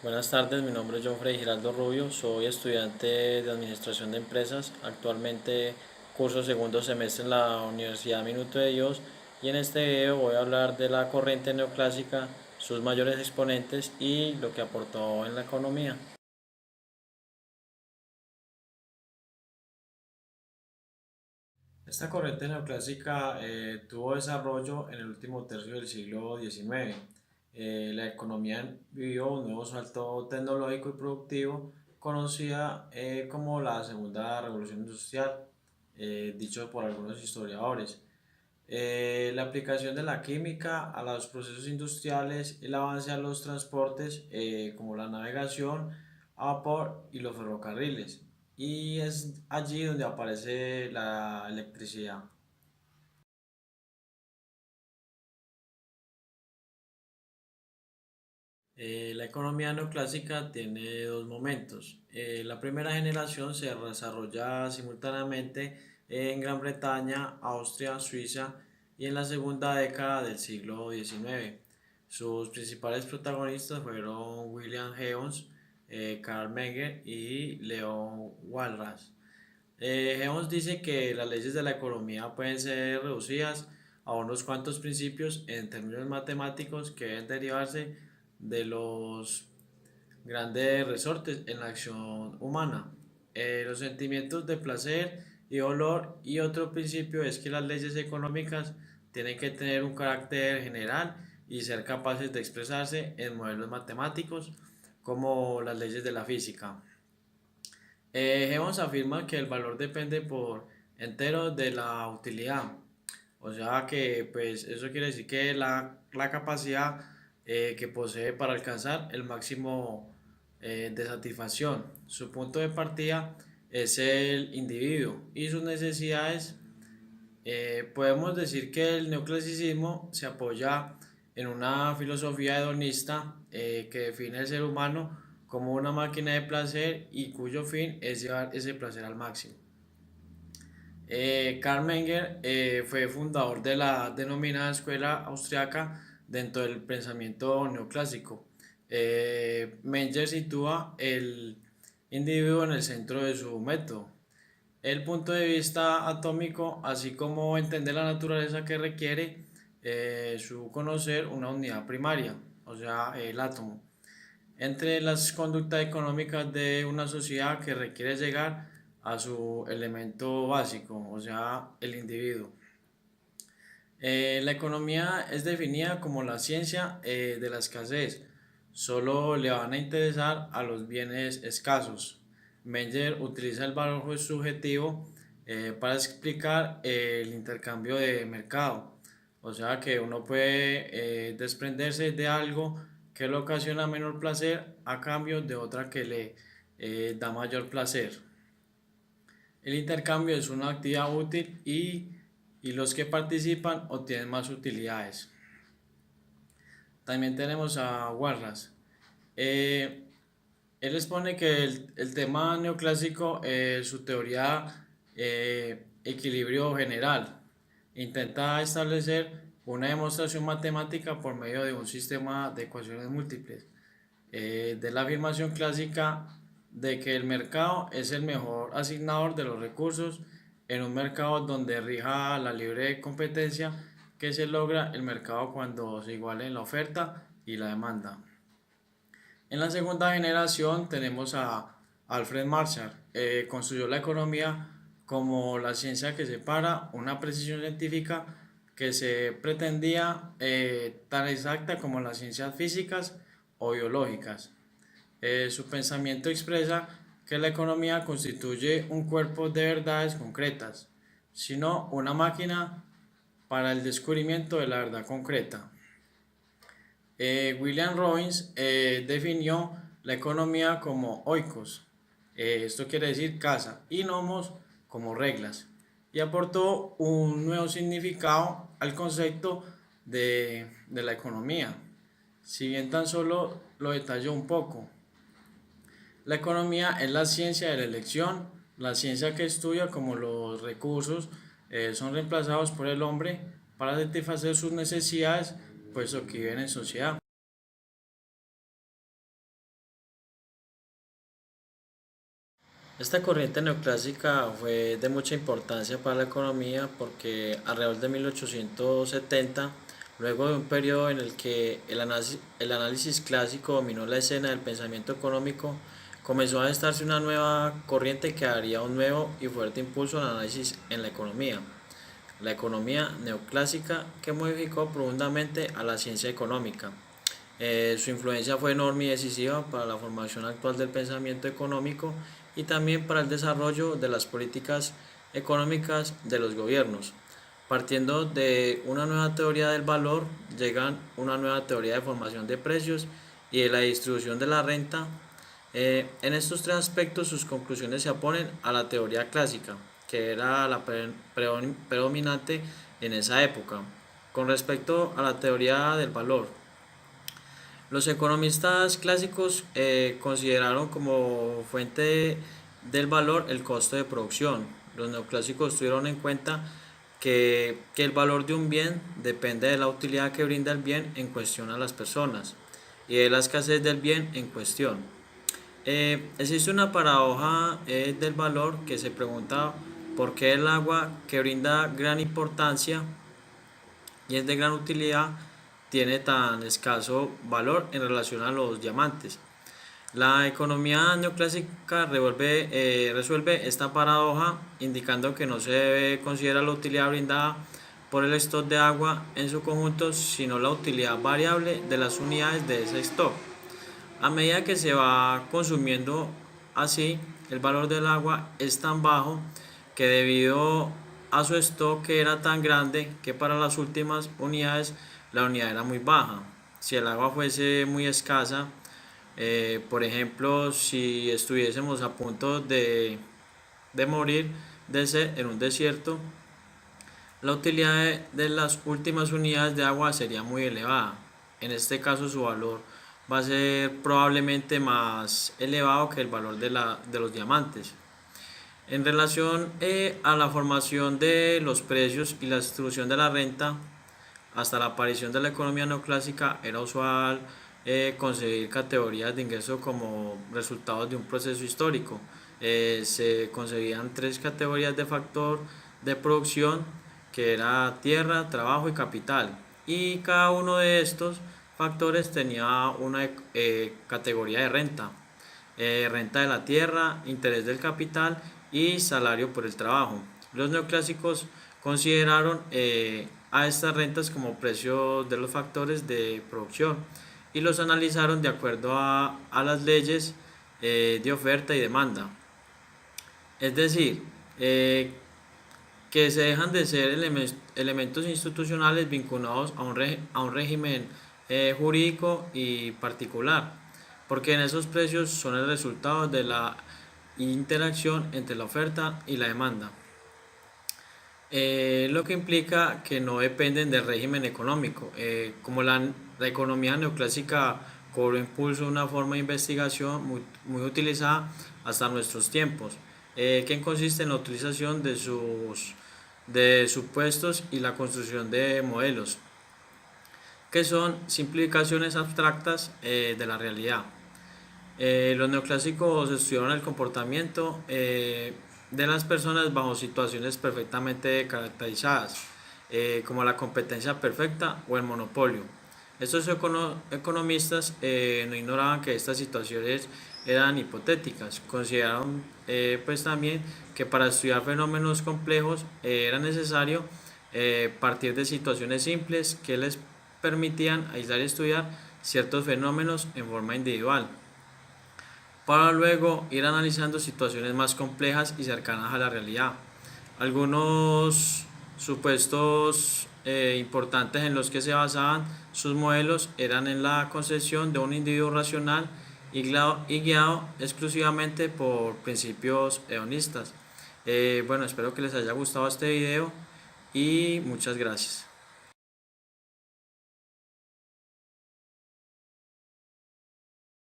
Buenas tardes, mi nombre es John Freddy Giraldo Rubio, soy estudiante de Administración de Empresas, actualmente curso segundo semestre en la Universidad Minuto de Dios y en este video voy a hablar de la corriente neoclásica, sus mayores exponentes y lo que aportó en la economía. Esta corriente neoclásica tuvo desarrollo en el último tercio del siglo XIX. La economía vivió un nuevo salto tecnológico y productivo, conocida como la Segunda Revolución Industrial, dicho por algunos historiadores. La aplicación de la química a los procesos industriales, el avance a los transportes como la navegación a vapor y los ferrocarriles. Y es allí donde aparece la electricidad. La economía neoclásica tiene dos momentos. La primera generación se desarrolla simultáneamente en Gran Bretaña, Austria, Suiza y en la segunda década del siglo XIX. Sus principales protagonistas fueron William Jevons, Karl Menger y Leon Walras. Jevons dice que las leyes de la economía pueden ser reducidas a unos cuantos principios en términos matemáticos que deben derivarse de los grandes resortes en la acción humana. Los sentimientos de placer y dolor, y otro principio es que las leyes económicas tienen que tener un carácter general y ser capaces de expresarse en modelos matemáticos como las leyes de la física. Evans afirma que el valor depende por entero de la utilidad. O sea que pues eso quiere decir que la capacidad que posee para alcanzar el máximo de satisfacción. Su punto de partida es el individuo y sus necesidades. Podemos decir que el neoclasicismo se apoya en una filosofía hedonista que define el ser humano como una máquina de placer y cuyo fin es llevar ese placer al máximo. Karl Menger fue fundador de la denominada escuela austriaca dentro del pensamiento neoclásico. Menger sitúa el individuo en el centro de su método. El punto de vista atómico, así como entender la naturaleza que requiere su conocer una unidad primaria, o sea, el átomo. Entre las conductas económicas de una sociedad que requiere llegar a su elemento básico, o sea, el individuo. La economía es definida como la ciencia de la escasez. Solo le van a interesar a los bienes escasos. Menger utiliza el valor subjetivo para explicar el intercambio de mercado. O sea que uno puede desprenderse de algo que le ocasiona menor placer a cambio de otra que le da mayor placer. El intercambio es una actividad útil y los que participan obtienen más utilidades. También tenemos a Walras. Eh, Él expone que el tema neoclásico, su teoría equilibrio general, intenta establecer una demostración matemática por medio de un sistema de ecuaciones múltiples, de la afirmación clásica de que el mercado es el mejor asignador de los recursos en un mercado donde rija la libre competencia que se logra el mercado cuando se igualen la oferta y la demanda. En la segunda generación tenemos a Alfred Marshall. Construyó la economía como la ciencia que separa una precisión científica que se pretendía tan exacta como las ciencias físicas o biológicas. Su pensamiento expresa que la economía constituye un cuerpo de verdades concretas, sino una máquina para el descubrimiento de la verdad concreta. William Robbins definió la economía como oikos, esto quiere decir casa, y nomos como reglas, y aportó un nuevo significado al concepto de la economía, si bien tan solo lo detalló un poco. La economía es la ciencia de la elección, la ciencia que estudia cómo los recursos son reemplazados por el hombre para satisfacer sus necesidades, puesto que viven en sociedad. Esta corriente neoclásica fue de mucha importancia para la economía porque alrededor de 1870, luego de un periodo en el que el análisis clásico dominó la escena del pensamiento económico, comenzó a gestarse una nueva corriente que daría un nuevo y fuerte impulso al análisis en la economía neoclásica, que modificó profundamente a la ciencia económica. Su influencia fue enorme y decisiva para la formación actual del pensamiento económico y también para el desarrollo de las políticas económicas de los gobiernos. Partiendo de una nueva teoría del valor, llegan una nueva teoría de formación de precios y de la distribución de la renta. En estos tres aspectos sus conclusiones se oponen a la teoría clásica, que era la predominante en esa época. Con respecto a la teoría del valor, los economistas clásicos consideraron como fuente del valor el costo de producción. Los neoclásicos tuvieron en cuenta que el valor de un bien depende de la utilidad que brinda el bien en cuestión a las personas y de la escasez del bien en cuestión. Existe una paradoja del valor que se pregunta por qué el agua, que brinda gran importancia y es de gran utilidad, tiene tan escaso valor en relación a los diamantes. La economía neoclásica resuelve esta paradoja indicando que no se debe considerar la utilidad brindada por el stock de agua en su conjunto, sino la utilidad variable de las unidades de ese stock. A medida que se va consumiendo así, el valor del agua es tan bajo que debido a su stock que era tan grande que para las últimas unidades la unidad era muy baja. Si el agua fuese muy escasa, por ejemplo, si estuviésemos a punto de morir de sed en un desierto, la utilidad de las últimas unidades de agua sería muy elevada. En este caso su valor va a ser probablemente más elevado que el valor de los diamantes. En relación a la formación de los precios y la distribución de la renta, hasta la aparición de la economía neoclásica era usual concebir categorías de ingreso como resultados de un proceso histórico. Se concebían tres categorías de factor de producción, que era tierra, trabajo y capital, y cada uno de estos factores tenía una categoría de renta. Renta de la tierra, interés del capital y salario por el trabajo. Los neoclásicos consideraron a estas rentas como precios de los factores de producción y los analizaron de acuerdo a las leyes de oferta y demanda. Es decir, que se dejan de ser elementos institucionales vinculados a un régimen jurídico y particular, porque en esos precios son el resultado de la interacción entre la oferta y la demanda, lo que implica que no dependen del régimen económico. Como la economía neoclásica cobró impulso, una forma de investigación muy utilizada hasta nuestros tiempos, que consiste en la utilización de supuestos y la construcción de modelos, que son simplificaciones abstractas de la realidad. Los neoclásicos estudiaron el comportamiento de las personas bajo situaciones perfectamente caracterizadas, como la competencia perfecta o el monopolio. Estos economistas no ignoraban que estas situaciones eran hipotéticas. Consideraron pues también que para estudiar fenómenos complejos era necesario partir de situaciones simples que les permitían aislar y estudiar ciertos fenómenos en forma individual, para luego ir analizando situaciones más complejas y cercanas a la realidad. Algunos supuestos importantes en los que se basaban sus modelos eran en la concepción de un individuo racional y guiado exclusivamente por principios hedonistas. Bueno, espero que les haya gustado este video y muchas gracias.